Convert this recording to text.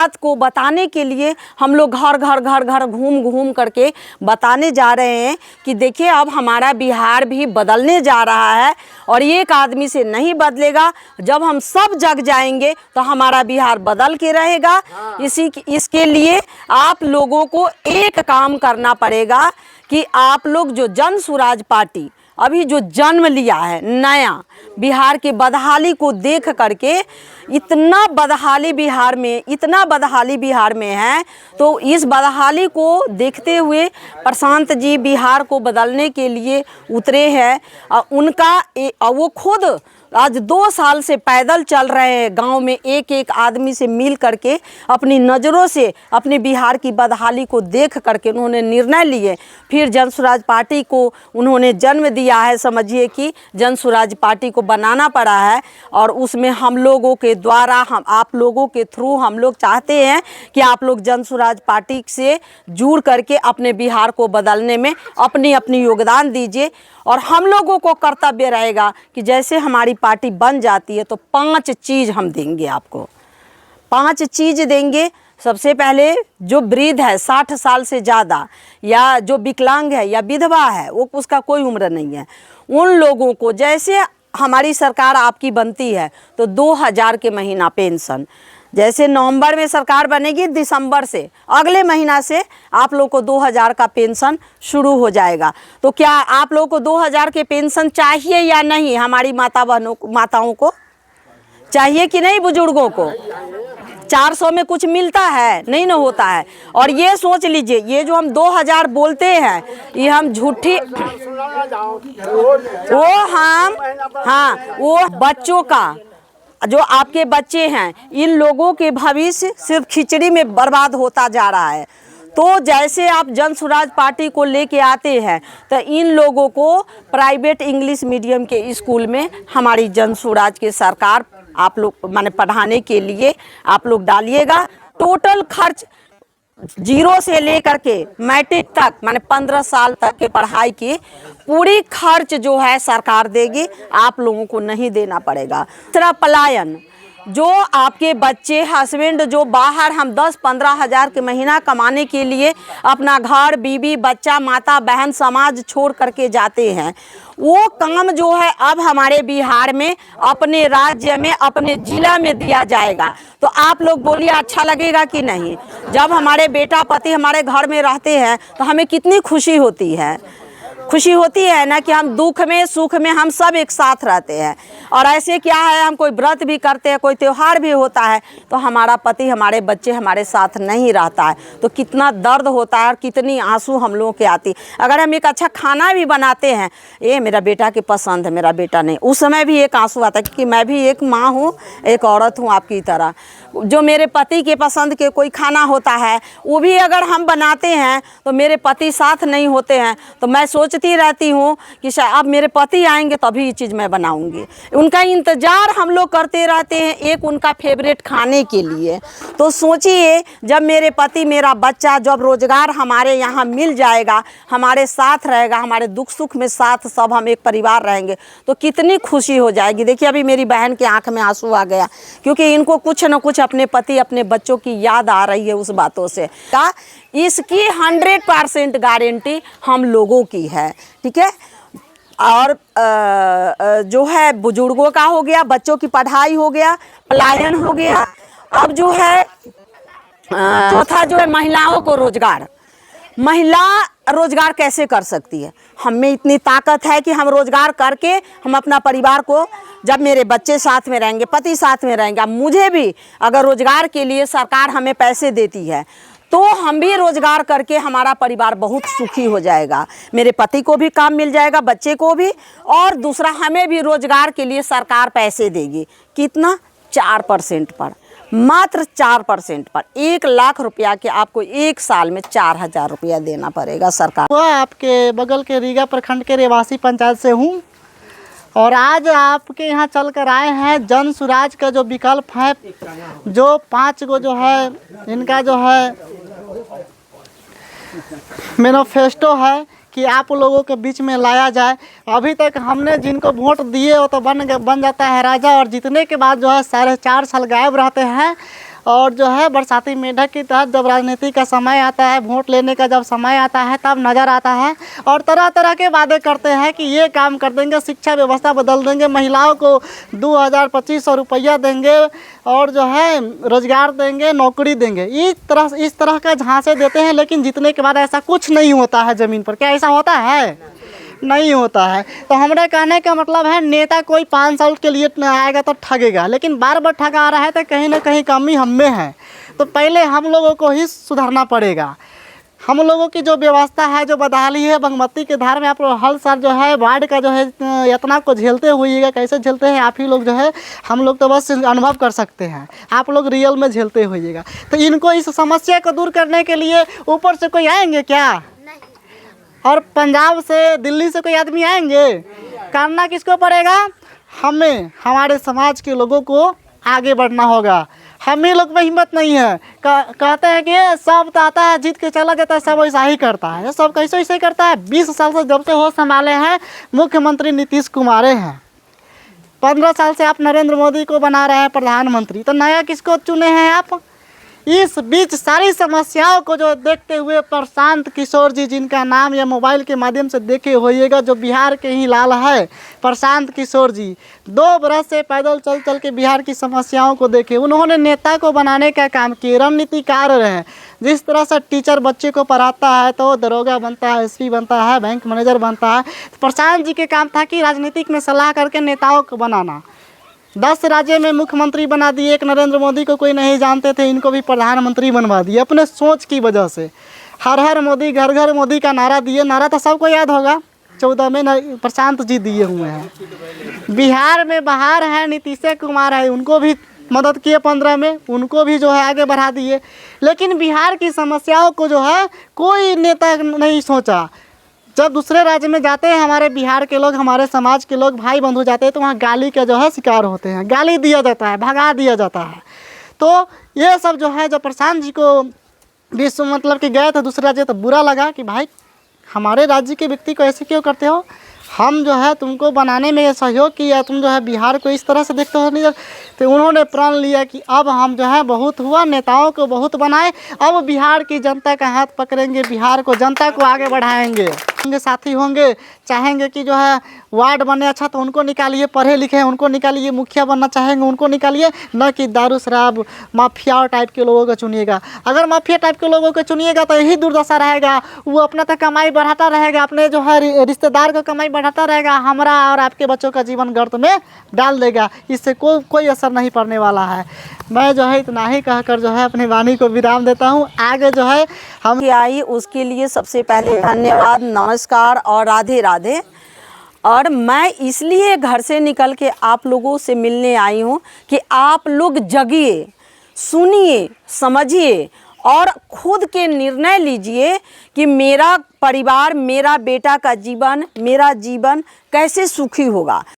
बात को बताने के लिए हम लोग घर घर घूम घूम करके बताने जा रहे हैं कि देखिए अब हमारा बिहार भी बदलने जा रहा है और एक आदमी से नहीं बदलेगा। जब हम सब जग जाएंगे तो हमारा बिहार बदल के रहेगा। इसके लिए आप लोगों को एक काम करना पड़ेगा कि आप लोग जो जन स्वराज पार्टी अभी जो जन्म लिया है नया, बिहार की बदहाली को देख करके इतना बदहाली बिहार में है, तो इस बदहाली को देखते हुए प्रशांत जी बिहार को बदलने के लिए उतरे हैं। वो खुद आज 2 साल से पैदल चल रहे हैं, गांव में एक एक आदमी से मिल करके अपनी नज़रों से अपने बिहार की बदहाली को देख करके उन्होंने निर्णय लिए। फिर जन स्वराज पार्टी को उन्होंने जन्म दिया है। समझिए कि जन स्वराज पार्टी को बनाना पड़ा है और उसमें हम लोगों के द्वारा आप लोगों के थ्रू हम लोग चाहते हैं कि आप लोग जन स्वराज पार्टी से जुड़ करके अपने बिहार को बदलने में अपनी योगदान दीजिए। और हम लोगों को कर्तव्य रहेगा कि जैसे हमारी पार्टी बन जाती है तो 5 चीज़ हम देंगे आपको, 5 चीज़ देंगे। सबसे पहले जो वृद्ध है 60 साल से ज़्यादा या जो विकलांग है या विधवा है, वो उसका कोई उम्र नहीं है, उन लोगों को जैसे हमारी सरकार आपकी बनती है तो 2000 के महीना पेंशन, जैसे नवंबर में सरकार बनेगी, दिसंबर से अगले महीना से आप लोग को 2000 का पेंशन शुरू हो जाएगा। तो क्या आप लोग को 2000 के पेंशन चाहिए या नहीं? हमारी माताओं को चाहिए कि नहीं? बुजुर्गों को 400 में कुछ मिलता है? नहीं ना होता है। और ये सोच लीजिए, ये जो हम 2000 बोलते हैं ये हम झूठी, वो बच्चों का, जो आपके बच्चे हैं, इन लोगों के भविष्य सिर्फ खिचड़ी में बर्बाद होता जा रहा है। तो जैसे आप जन स्वराज पार्टी को लेके आते हैं तो इन लोगों को प्राइवेट इंग्लिश मीडियम के स्कूल में हमारी जन स्वराज की सरकार आप लोग माने पढ़ाने के लिए आप लोग डालिएगा। टोटल खर्च 0 से लेकर के मैट्रिक तक माने 15 साल तक के पढ़ाई की पूरी खर्च जो है सरकार देगी, आप लोगों को नहीं देना पड़ेगा। दूसरा, पलायन, जो आपके बच्चे हस्बैंड जो बाहर हम 10-15 हज़ार के महीना कमाने के लिए अपना घर, बीवी, बच्चा, माता, बहन, समाज छोड़ करके जाते हैं, वो काम जो है अब हमारे बिहार में अपने राज्य में अपने जिला में दिया जाएगा। तो आप लोग बोलिए अच्छा लगेगा कि नहीं? जब हमारे बेटा पति हमारे घर में रहते हैं तो हमें कितनी खुशी होती है ना कि हम दुख में सुख में हम सब एक साथ रहते हैं। और ऐसे क्या है, हम कोई व्रत भी करते हैं, कोई त्यौहार भी होता है तो हमारा पति हमारे बच्चे हमारे साथ नहीं रहता है, तो कितना दर्द होता है और कितनी आंसू हम लोगों के आती। अगर हम एक अच्छा खाना भी बनाते हैं, ये मेरा बेटा की पसंद है, मेरा बेटा नहीं, उस समय भी एक आंसू आता है, क्योंकि मैं भी एक माँ हूँ, एक औरत हूँ आपकी तरह। जो मेरे पति के पसंद के कोई खाना होता है वो भी अगर हम बनाते हैं तो मेरे पति साथ नहीं होते हैं, तो मैं सोचती रहती हूँ कि शायद अब मेरे पति आएंगे तभी ये चीज़ मैं बनाऊंगी। उनका इंतज़ार हम लोग करते रहते हैं एक उनका फेवरेट खाने के लिए। तो सोचिए, जब मेरे पति मेरा बच्चा जब रोज़गार हमारे यहाँ मिल जाएगा, हमारे साथ रहेगा, हमारे दुख सुख में साथ सब हम एक परिवार रहेंगे, तो कितनी खुशी हो जाएगी। देखिए अभी मेरी बहन के आँख में आंसू आ गया, क्योंकि इनको कुछ न कुछ अपने पति अपने बच्चों की याद आ रही है उस बातों से। का इसकी 100% गारंटी हम लोगों की है, ठीक है। और जो है बुजुर्गों का हो गया, बच्चों की पढ़ाई हो गया, पलायन हो गया। अब जो है चौथा जो है महिलाओं को रोजगार। महिला रोजगार कैसे कर सकती है? हम में इतनी ताकत है कि हम रोजगार करके हम अपना परिवार को, जब मेरे बच्चे साथ में रहेंगे, पति साथ में रहेंगे, मुझे भी अगर रोजगार के लिए सरकार हमें पैसे देती है तो हम भी रोजगार करके हमारा परिवार बहुत सुखी हो जाएगा। मेरे पति को भी काम मिल जाएगा, बच्चे को भी, और दूसरा हमें भी रोजगार के लिए सरकार पैसे देगी। कितना? 4% पर, मात्र 4% पर 1 लाख रुपया के आपको 1 साल में 4000 रुपया देना पड़ेगा सरकार। वह आपके बगल के रीगा प्रखंड के रेवासी पंचायत से हूँ और आज आपके यहाँ चल कर आए हैं जन स्वराज का जो विकल्प है, जो 5 गो जो है इनका जो है मैनिफेस्टो है कि आप लोगों के बीच में लाया जाए। अभी तक हमने जिनको वोट दिए वो तो बन जाता है राजा, और जीतने के बाद जो है 4.5 साल गायब रहते हैं और जो है बरसाती मेढक की तहत जब राजनीति का समय आता है, वोट लेने का जब समय आता है, तब नज़र आता है और तरह तरह के वादे करते हैं कि ये काम कर देंगे, शिक्षा व्यवस्था बदल देंगे, महिलाओं को 2,000-2,500 रुपया देंगे और जो है रोजगार देंगे, नौकरी देंगे। इस तरह का झांसे देते हैं, लेकिन जीतने के बाद ऐसा कुछ नहीं होता है ज़मीन पर। क्या ऐसा होता है? नहीं होता है। तो हमारे कहने का मतलब है, नेता कोई 5 साल के लिए आएगा तो ठगेगा, लेकिन बार बार ठगा रहा है तो कहीं ना कहीं कमी हम में है। तो पहले हम लोगों को ही सुधरना पड़ेगा। हम लोगों की जो व्यवस्था है, जो बदहाली है बागमती के धार में, आप लोग हर साल जो है बाढ़ का जो है इतना को झेलते हुए, कैसे झेलते हैं आप ही लोग जो है, हम लोग तो बस अनुभव कर सकते हैं, आप लोग रियल में झेलते होइएगा। तो इनको इस समस्या को दूर करने के लिए ऊपर से कोई आएंगे क्या? और पंजाब से, दिल्ली से कोई आदमी आएंगे? करना किसको पड़ेगा? हमें, हमारे समाज के लोगों को आगे बढ़ना होगा। हम ही लोग में हिम्मत नहीं है। कहते हैं कि सब तो आता है, जीत के चला जाता है, सब ऐसा ही करता है। सब कैसे ऐसे करता है? 20 साल से जब से होश संभाले हैं मुख्यमंत्री नीतीश कुमार हैं। 15 साल से आप नरेंद्र मोदी को बना रहे हैं प्रधानमंत्री, तो नया किसको चुने हैं आप? इस बीच सारी समस्याओं को जो देखते हुए प्रशांत किशोर जी, जिनका नाम या मोबाइल के माध्यम से देखे होइएगा, जो बिहार के ही लाल है, प्रशांत किशोर जी 2 बरस से पैदल चल चल के बिहार की समस्याओं को देखे। उन्होंने नेता को बनाने का काम किए, रणनीतिकार रहे। जिस तरह से टीचर बच्चे को पढ़ाता है तो दरोगा बनता है, एसपी बनता है, बैंक मैनेजर बनता है। प्रशांत जी के काम था कि राजनीतिक में सलाह करके नेताओं को बनाना। 10 राज्य में मुख्यमंत्री बना दिए। एक नरेंद्र मोदी को कोई नहीं जानते थे, इनको भी प्रधानमंत्री बनवा दिए अपने सोच की वजह से। हर हर मोदी, घर घर मोदी का नारा दिए। नारा तो सबको याद होगा, 14 में प्रशांत जी दिए हुए हैं। बिहार में बहार है, नीतीश कुमार है, उनको भी मदद किए 15 में, उनको भी जो है आगे बढ़ा दिए। लेकिन बिहार की समस्याओं को जो है कोई नेता नहीं सोचा। जब दूसरे राज्य में जाते हैं हमारे बिहार के लोग, हमारे समाज के लोग, भाई बंधु जाते हैं, तो वहाँ गाली का जो है शिकार होते हैं, गाली दिया जाता है, भगा दिया जाता है। तो ये सब जो है, जो प्रशांत जी को विश्व मतलब कि गए थे दूसरे राज्य, तो बुरा लगा कि भाई हमारे राज्य के व्यक्ति को ऐसे क्यों करते हो? हम जो है तुमको बनाने में सहयोग किया, तुम जो है बिहार को इस तरह से देखते हो नहीं। तो उन्होंने प्रण लिया कि अब हम जो है बहुत हुआ, नेताओं को बहुत बनाए, अब बिहार की जनता का हाथ पकड़ेंगे, बिहार को, जनता को आगे बढ़ाएंगे। साथी होंगे, चाहेंगे कि जो है वार्ड बने अच्छा, तो उनको निकालिए, पढ़े लिखे हैं उनको निकालिए, मुखिया बनना चाहेंगे उनको निकालिए, न कि दारू शराब माफिया टाइप के लोगों को चुनिएगा। अगर माफिया टाइप के लोगों को चुनिएगा तो यही दुर्दशा रहेगा। वो अपना तो कमाई बढ़ाता रहेगा, अपने जो है रिश्तेदार को कमाई बढ़ाता रहेगा, हमारा और आपके बच्चों का जीवन गर्त में डाल देगा। इससे कोई असर नहीं पड़ने वाला है। मैं जो है इतना ही कहकर जो है अपनी वाणी को विराम देता हूँ। आगे जो है हम आई उसके लिए सबसे पहले धन्यवाद, नमस्कार और राधे राधे। और मैं इसलिए घर से निकल के आप लोगों से मिलने आई हूँ कि आप लोग जगिए, सुनिए, समझिए और खुद के निर्णय लीजिए कि मेरा परिवार, मेरा बेटा का जीवन, मेरा जीवन कैसे सुखी होगा।